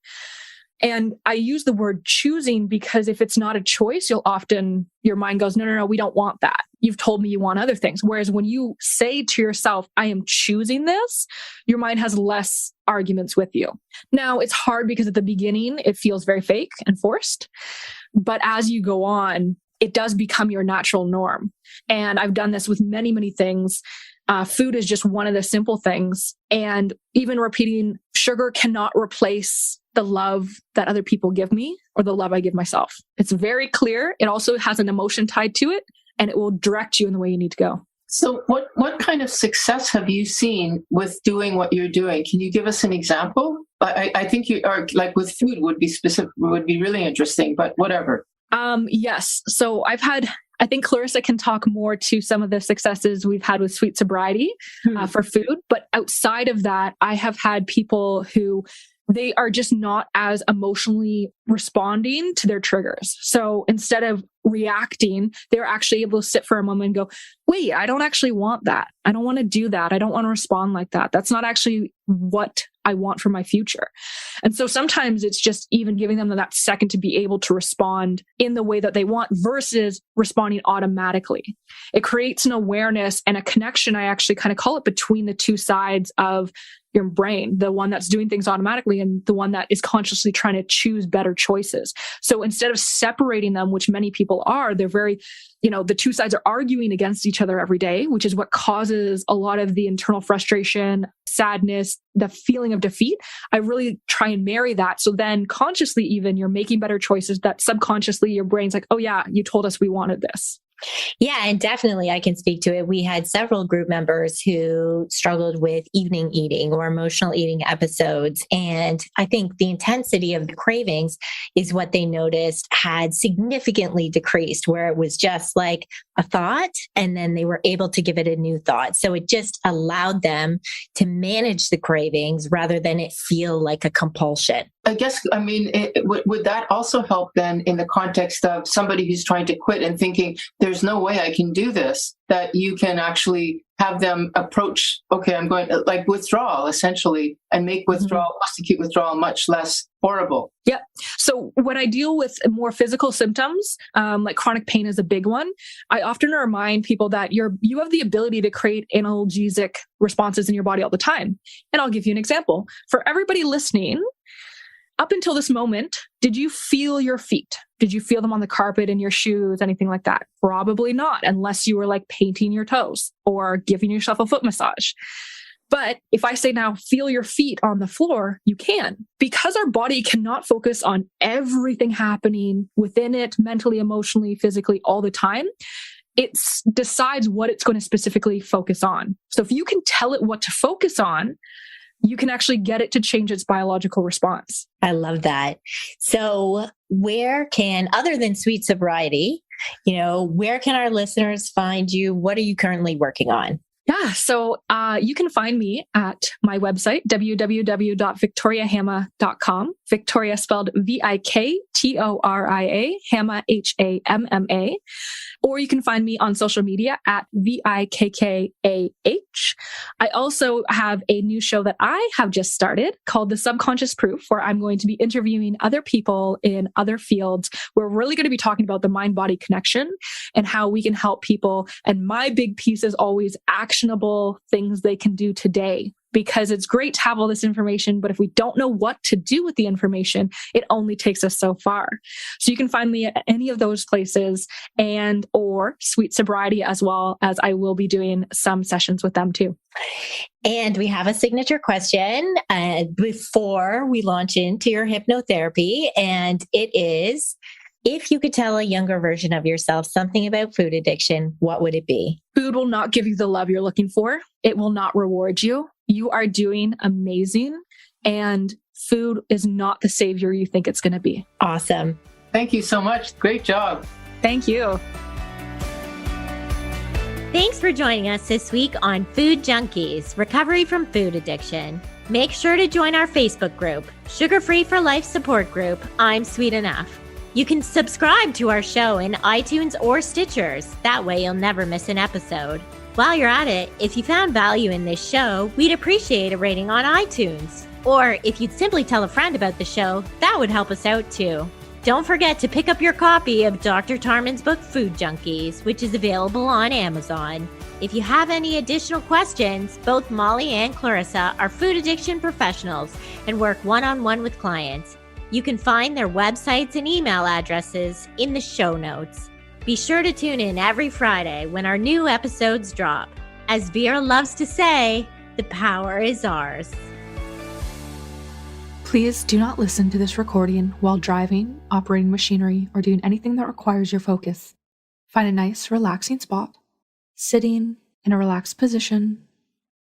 And I use the word choosing because if it's not a choice, your mind goes, no, we don't want that. You've told me you want other things. Whereas when you say to yourself, I am choosing this, your mind has less arguments with you. Now, it's hard because at the beginning, it feels very fake and forced. But as you go on, it does become your natural norm. And I've done this with many, many things. Food is just one of the simple things. And even repeating, sugar cannot replace the love that other people give me or the love I give myself. It's very clear. It also has an emotion tied to it, and it will direct you in the way you need to go. So what kind of success have you seen with doing what you're doing? Can you give us an example? I think you are, like with food would be really interesting, but whatever. Yes. So I think Clarissa can talk more to some of the successes we've had with sweet sobriety for food. But outside of that, I have had people who they are just not as emotionally responding to their triggers. So instead of reacting, they're actually able to sit for a moment and go, wait, I don't actually want that. I don't want to do that. I don't want to respond like that. That's not actually what I want for my future. And so sometimes it's just even giving them that second to be able to respond in the way that they want versus responding automatically. It creates an awareness and a connection, I actually kind of call it, between the two sides of your brain, the one that's doing things automatically and the one that is consciously trying to choose better choices. So instead of separating them, which many people are, they're very, the two sides are arguing against each other every day, which is what causes a lot of the internal frustration, sadness, the feeling of defeat. I really try and marry that. So then consciously, even you're making better choices that subconsciously your brain's like, oh yeah, you told us we wanted this. Yeah, and definitely I can speak to it. We had several group members who struggled with evening eating or emotional eating episodes. And I think the intensity of the cravings is what they noticed had significantly decreased, where it was just like a thought and then they were able to give it a new thought. So it just allowed them to manage the cravings rather than it feel like a compulsion. I guess, would that also help then in the context of somebody who's trying to quit and thinking, there's no way I can do this, that you can actually have them approach, okay, I'm going like withdrawal essentially, and make withdrawal, acute withdrawal much less horrible. Yeah. So when I deal with more physical symptoms, like chronic pain is a big one, I often remind people that you have the ability to create analgesic responses in your body all the time. And I'll give you an example. For everybody listening, up until this moment, did you feel your feet? Did you feel them on the carpet in your shoes, anything like that? Probably not, unless you were like painting your toes or giving yourself a foot massage. But if I say now, feel your feet on the floor, you can. Because our body cannot focus on everything happening within it, mentally, emotionally, physically, all the time, it decides what it's going to specifically focus on. So if you can tell it what to focus on, you can actually get it to change its biological response. I love that. So where can, other than sweet sobriety, where can our listeners find you? What are you currently working on? Yeah. So you can find me at my website, www.viktoriahamma.com. Viktoria spelled Viktoria, Hamma, Hamma. Or you can find me on social media at VIKKAH. I also have a new show that I have just started called The Subconscious Proof, where I'm going to be interviewing other people in other fields. We're really going to be talking about the mind-body connection and how we can help people. And my big piece is always actionable things they can do today. Because it's great to have all this information, but if we don't know what to do with the information, it only takes us so far. So you can find me at any of those places and or Sweet Sobriety, as well as I will be doing some sessions with them too. And we have a signature question before we launch into your hypnotherapy. And it is, if you could tell a younger version of yourself something about food addiction, what would it be? Food will not give you the love you're looking for. It will not reward you. You are doing amazing. And food is not the savior you think it's going to be. Awesome. Thank you so much. Great job. Thank you. Thanks for joining us this week on Food Junkies, Recovery from Food Addiction. Make sure to join our Facebook group, Sugar Free for Life support group, I'm Sweet Enough. You can subscribe to our show in iTunes or Stitchers. That way you'll never miss an episode. While you're at it, if you found value in this show, we'd appreciate a rating on iTunes. Or if you'd simply tell a friend about the show, that would help us out too. Don't forget to pick up your copy of Dr. Tarman's book, Food Junkies, which is available on Amazon. If you have any additional questions, both Molly and Clarissa are food addiction professionals and work one-on-one with clients. You can find their websites and email addresses in the show notes. Be sure to tune in every Friday when our new episodes drop. As Vera loves to say, the power is ours. Please do not listen to this recording while driving, operating machinery, or doing anything that requires your focus. Find a nice, relaxing spot, sitting in a relaxed position.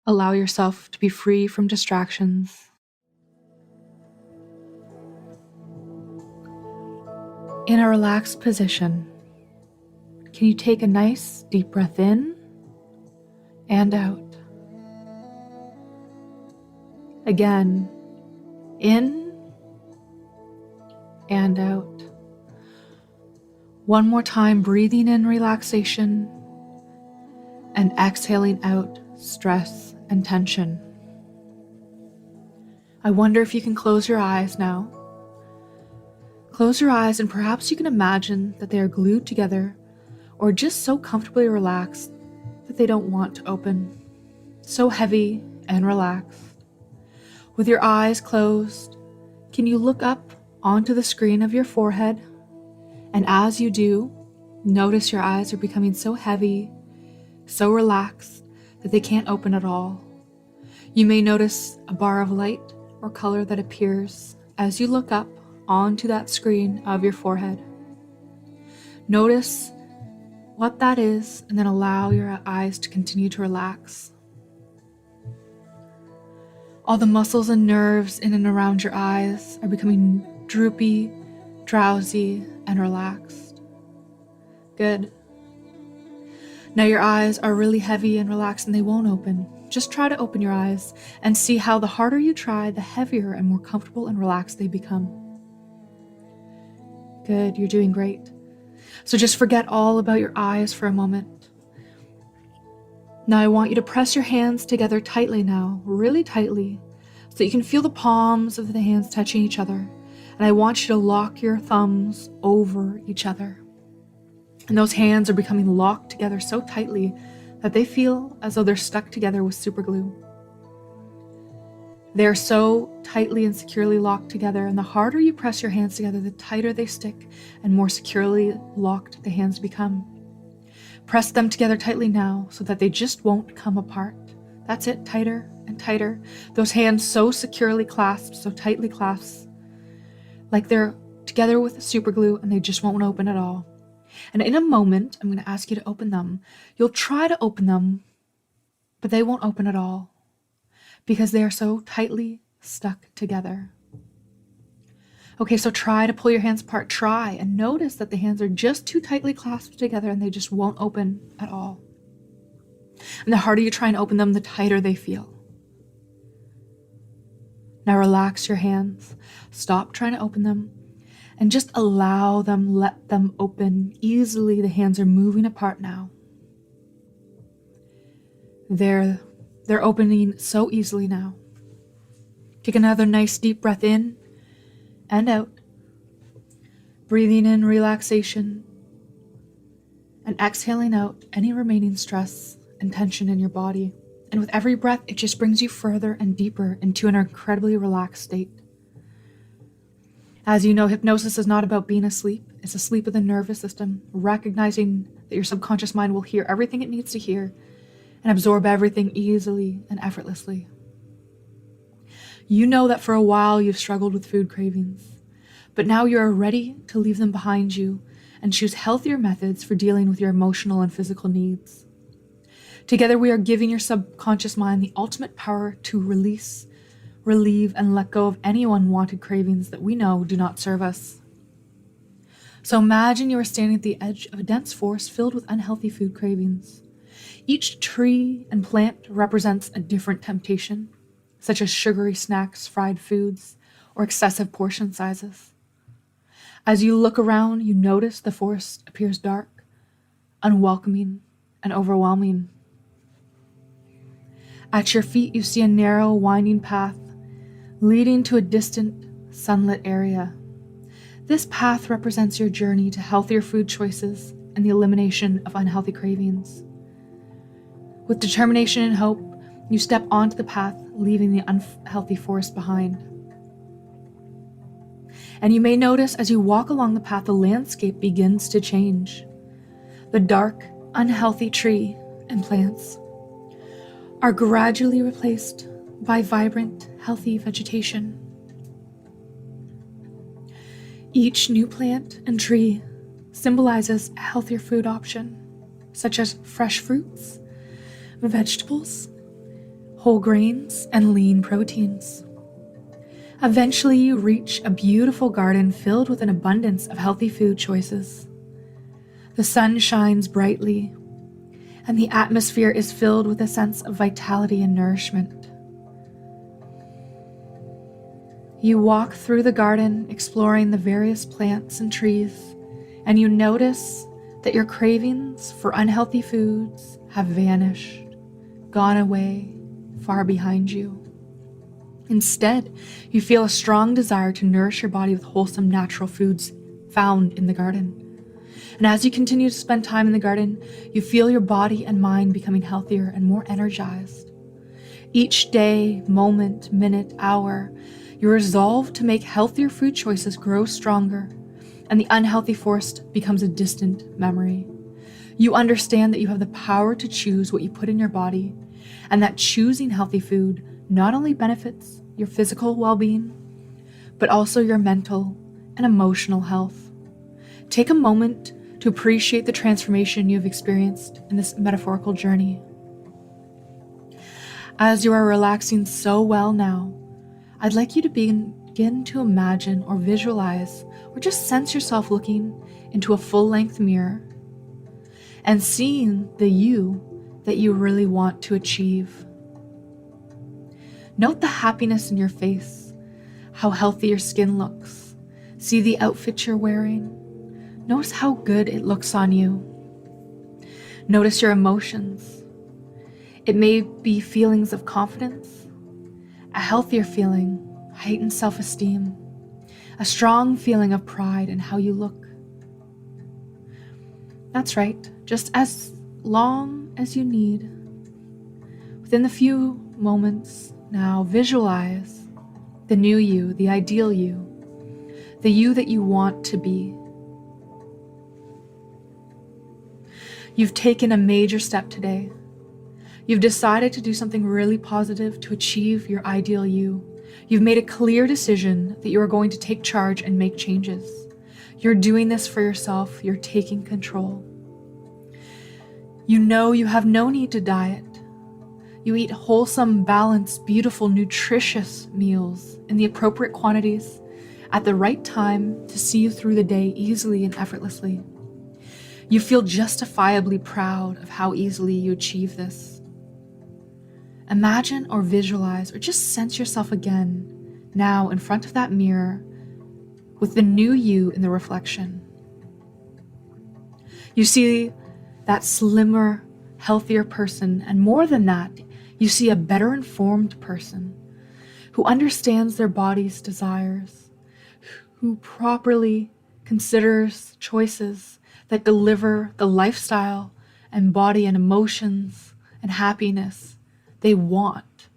Allow yourself to be free from distractions. In a relaxed position, can you take a nice, deep breath in and out? Again, in and out. One more time, breathing in relaxation and exhaling out stress and tension. I wonder if you can close your eyes now. Close your eyes and perhaps you can imagine that they are glued together or just so comfortably relaxed that they don't want to open. So heavy and relaxed. With your eyes closed, can you look up onto the screen of your forehead? And as you do, notice your eyes are becoming so heavy, so relaxed that they can't open at all. You may notice a bar of light or color that appears as you look up onto that screen of your forehead. Notice what that is and then allow your eyes to continue to relax. All the muscles and nerves in and around your eyes are becoming droopy, drowsy, and relaxed. Good. Now your eyes are really heavy and relaxed and they won't open. Just try to open your eyes and see how the harder you try, the heavier and more comfortable and relaxed they become. Good, you're doing great. So just forget all about your eyes for a moment. Now I want you to press your hands together tightly now, really tightly, so that you can feel the palms of the hands touching each other. And I want you to lock your thumbs over each other. And those hands are becoming locked together so tightly that they feel as though they're stuck together with super glue. They're so tightly and securely locked together, and the harder you press your hands together, the tighter they stick and more securely locked the hands become. Press them together tightly now so that they just won't come apart. That's it, tighter and tighter. Those hands so securely clasped, so tightly clasped, like they're together with super glue and they just won't open at all. And in a moment, I'm going to ask you to open them. You'll try to open them, but they won't open at all because they are so tightly stuck together. Okay, so try to pull your hands apart. Try and notice that the hands are just too tightly clasped together and they just won't open at all. And the harder you try and open them, the tighter they feel. Now relax your hands. Stop trying to open them and just allow them, let them open easily. The hands are moving apart now. They're opening so easily now. Take another nice deep breath in and out, breathing in relaxation and exhaling out any remaining stress and tension in your body. And with every breath, it just brings you further and deeper into an incredibly relaxed state. As you know, hypnosis is not about being asleep. It's a sleep of the nervous system, recognizing that your subconscious mind will hear everything it needs to hear and absorb everything easily and effortlessly. You know that for a while you've struggled with food cravings, but now you are ready to leave them behind you and choose healthier methods for dealing with your emotional and physical needs. Together we are giving your subconscious mind the ultimate power to release, relieve, and let go of any unwanted cravings that we know do not serve us. So imagine you are standing at the edge of a dense forest filled with unhealthy food cravings. Each tree and plant represents a different temptation, such as sugary snacks, fried foods, or excessive portion sizes. As you look around, you notice the forest appears dark, unwelcoming, and overwhelming. At your feet, you see a narrow, winding path leading to a distant, sunlit area. This path represents your journey to healthier food choices and the elimination of unhealthy cravings. With determination and hope, you step onto the path, leaving the unhealthy forest behind. And you may notice as you walk along the path, the landscape begins to change. The dark, unhealthy tree and plants are gradually replaced by vibrant, healthy vegetation. Each new plant and tree symbolizes a healthier food option, such as fresh fruits, vegetables, whole grains, and lean proteins. Eventually, you reach a beautiful garden filled with an abundance of healthy food choices. The sun shines brightly, and the atmosphere is filled with a sense of vitality and nourishment. You walk through the garden, exploring the various plants and trees, and you notice that your cravings for unhealthy foods have vanished, gone away, far behind you. Instead, you feel a strong desire to nourish your body with wholesome natural foods found in the garden. And as you continue to spend time in the garden, you feel your body and mind becoming healthier and more energized. Each day, moment, minute, hour, your resolve to make healthier food choices grows stronger, and the unhealthy forest becomes a distant memory. You understand that you have the power to choose what you put in your body, and that choosing healthy food not only benefits your physical well-being, but also your mental and emotional health. Take a moment to appreciate the transformation you have experienced in this metaphorical journey. As you are relaxing so well now, I'd like you to begin to imagine or visualize or just sense yourself looking into a full-length mirror and seeing the you that you really want to achieve. Note the happiness in your face, how healthy your skin looks. See the outfit you're wearing. Notice how good it looks on you. Notice your emotions. It may be feelings of confidence, a healthier feeling, heightened self-esteem, a strong feeling of pride in how you look. That's right, just as long as you need. Within the few moments now, visualize the new you, the ideal you, the you that you want to be. You've taken a major step today. You've decided to do something really positive to achieve your ideal you. You've made a clear decision that you are going to take charge and make changes. You're doing this for yourself. You're taking control. You know you have no need to diet. You eat wholesome, balanced, beautiful, nutritious meals in the appropriate quantities at the right time to see you through the day easily and effortlessly. You feel justifiably proud of how easily you achieve this. Imagine or visualize or just sense yourself again now in front of that mirror with the new you in the reflection. You see that slimmer, healthier person, and more than that, you see a better informed person who understands their body's desires, who properly considers choices that deliver the lifestyle and body and emotions and happiness they want,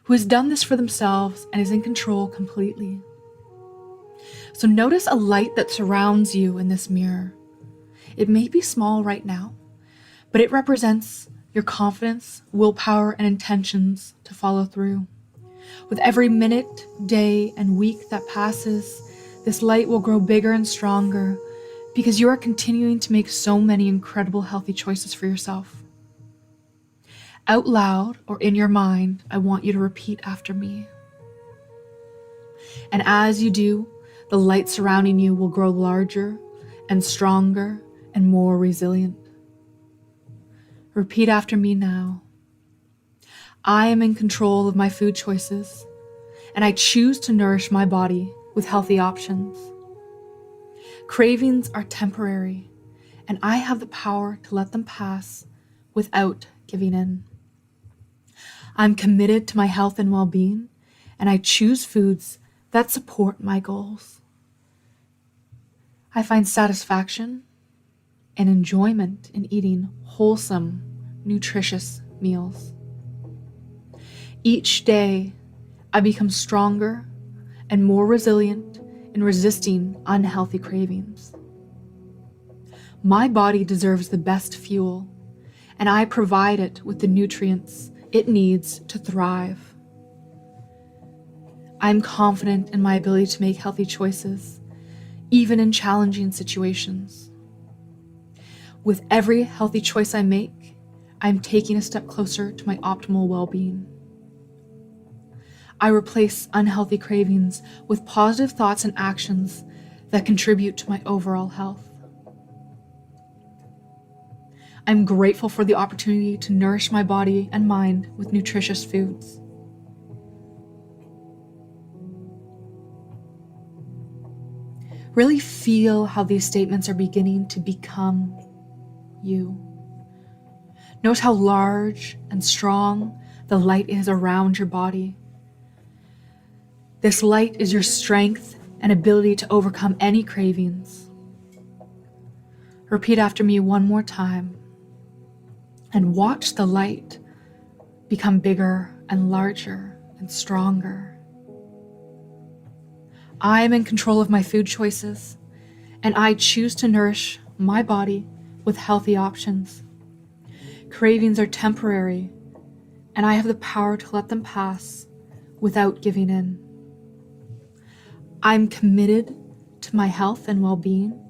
who has done this for themselves and is in control completely. So notice a light that surrounds you in this mirror. It may be small right now, but it represents your confidence, willpower, and intentions to follow through. With every minute, day, and week that passes, this light will grow bigger and stronger because you are continuing to make so many incredible healthy choices for yourself. Out loud or in your mind, I want you to repeat after me. And as you do, the light surrounding you will grow larger and stronger and more resilient. Repeat after me now. I am in control of my food choices, and I choose to nourish my body with healthy options. Cravings are temporary, and I have the power to let them pass without giving in. I'm committed to my health and well-being, and I choose foods that support my goals. I find satisfaction and enjoyment in eating wholesome, nutritious meals. Each day, I become stronger and more resilient in resisting unhealthy cravings. My body deserves the best fuel, and I provide it with the nutrients it needs to thrive. I'm confident in my ability to make healthy choices, even in challenging situations. With every healthy choice I make, I'm taking a step closer to my optimal well-being. I replace unhealthy cravings with positive thoughts and actions that contribute to my overall health. I'm grateful for the opportunity to nourish my body and mind with nutritious foods. Really feel how these statements are beginning to become you. Note how large and strong the light is around your body. This light is your strength and ability to overcome any cravings. Repeat after me one more time and watch the light become bigger and larger and stronger. I am in control of my food choices, and I choose to nourish my body with healthy options. Cravings are temporary, and I have the power to let them pass without giving in. I'm committed to my health and well-being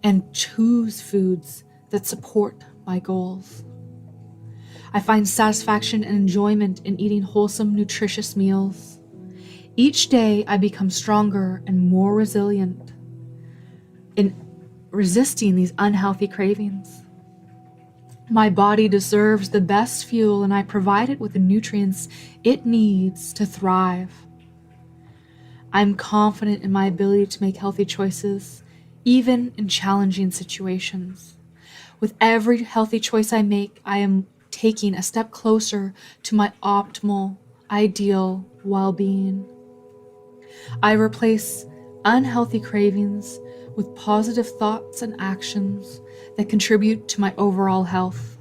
and choose foods that support my goals. I find satisfaction and enjoyment in eating wholesome, nutritious meals. Each day, I become stronger and more resilient in resisting these unhealthy cravings. My body deserves the best fuel, and I provide it with the nutrients it needs to thrive. I'm confident in my ability to make healthy choices, even in challenging situations. With every healthy choice I make, I am taking a step closer to my optimal, ideal well-being. I replace unhealthy cravings with positive thoughts and actions that contribute to my overall health.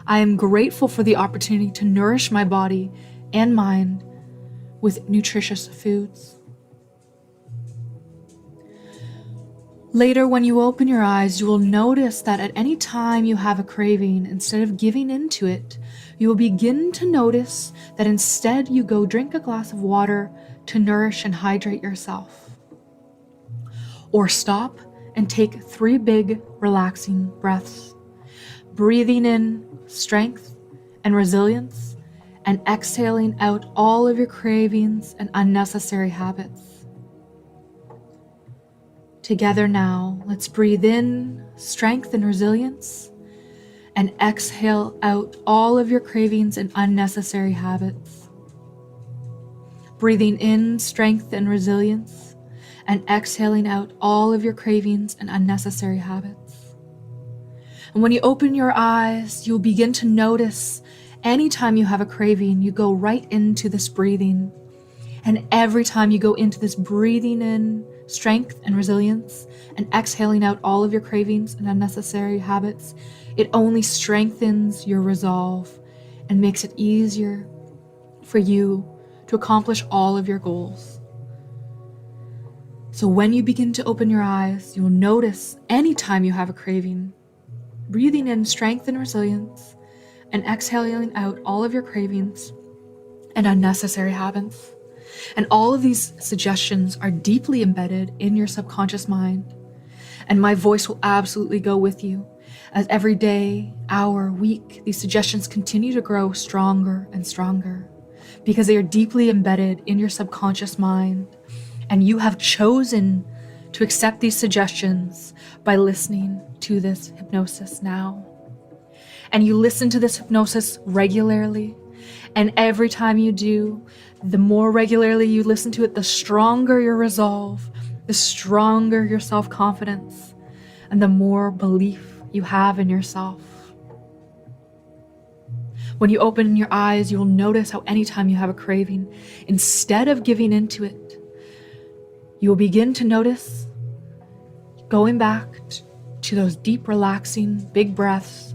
I am grateful for the opportunity to nourish my body and mind with nutritious foods. Later, when you open your eyes, you will notice that at any time you have a craving, instead of giving into it, you will begin to notice that instead you go drink a glass of water to nourish and hydrate yourself. Or stop and take 3 big, relaxing breaths, breathing in strength and resilience, and exhaling out all of your cravings and unnecessary habits. Together now, let's breathe in strength and resilience, and exhale out all of your cravings and unnecessary habits. Breathing in strength and resilience, and exhaling out all of your cravings and unnecessary habits. And when you open your eyes, you'll begin to notice anytime you have a craving, you go right into this breathing. And every time you go into this breathing in strength and resilience and exhaling out all of your cravings and unnecessary habits, it only strengthens your resolve and makes it easier for you to accomplish all of your goals. So when you begin to open your eyes, you'll notice anytime you have a craving, breathing in strength and resilience and exhaling out all of your cravings and unnecessary habits. And all of these suggestions are deeply embedded in your subconscious mind. And my voice will absolutely go with you as every day, hour, week, these suggestions continue to grow stronger and stronger. because they are deeply embedded in your subconscious mind, and you have chosen to accept these suggestions by listening to this hypnosis now. And you listen to this hypnosis regularly, and every time you do, the more regularly you listen to it, the stronger your resolve, the stronger your self-confidence, and the more belief you have in yourself. When you open your eyes, you will notice how anytime you have a craving, instead of giving into it, you will begin to notice going back to those deep, relaxing, big breaths,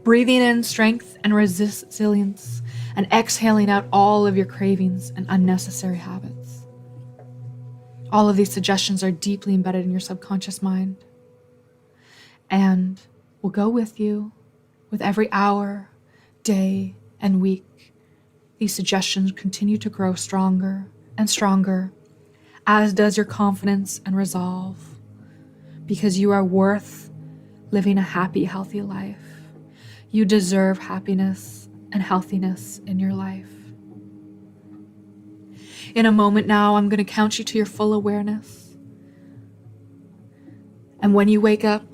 breathing in strength and resilience, and exhaling out all of your cravings and unnecessary habits. All of these suggestions are deeply embedded in your subconscious mind and will go with you with every hour, day, and week. These suggestions continue to grow stronger and stronger, as does your confidence and resolve, because you are worth living a happy, healthy life. You deserve happiness and healthiness in your life. In a moment now, I'm going to count you to your full awareness. And when you wake up,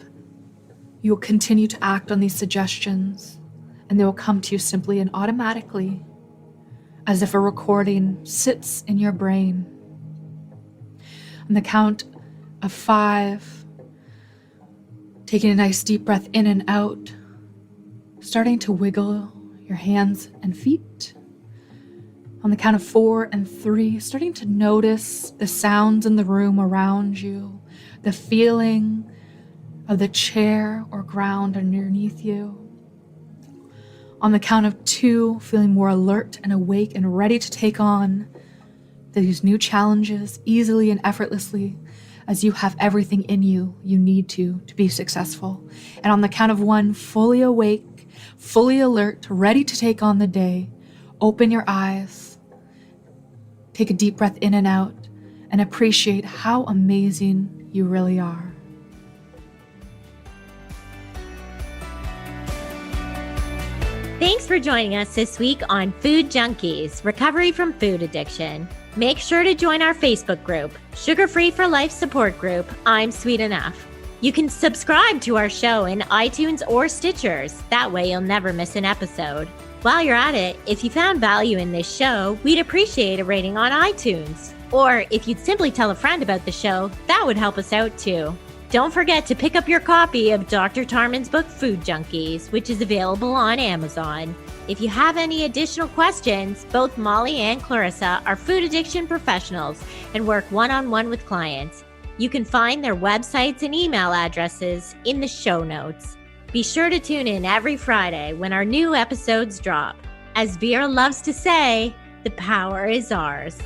you will continue to act on these suggestions, and they will come to you simply and automatically, as if a recording sits in your brain. On the count of 5, taking a nice deep breath in and out, starting to wiggle your hands and feet. On the count of 4 and 3, starting to notice the sounds in the room around you, the feeling of the chair or ground underneath you. On the count of 2, feeling more alert and awake and ready to take on these new challenges easily and effortlessly, as you have everything in you need to be successful. And on the count of 1, fully awake, fully alert, ready to take on the day, open your eyes, take a deep breath in and out, and appreciate how amazing you really are. Thanks for joining us this week on Food Junkies, Recovery from Food Addiction. Make sure to join our Facebook group, Sugar Free for Life support group, I'm Sweet Enough. You can subscribe to our show in iTunes or Stitchers. That way you'll never miss an episode. While you're at it, if you found value in this show, we'd appreciate a rating on iTunes. Or if you'd simply tell a friend about the show, that would help us out too. Don't forget to pick up your copy of Dr. Tarman's book, Food Junkies, which is available on Amazon. If you have any additional questions, both Molly and Clarissa are food addiction professionals and work one-on-one with clients. You can find their websites and email addresses in the show notes. Be sure to tune in every Friday when our new episodes drop. As Vera loves to say, the power is ours.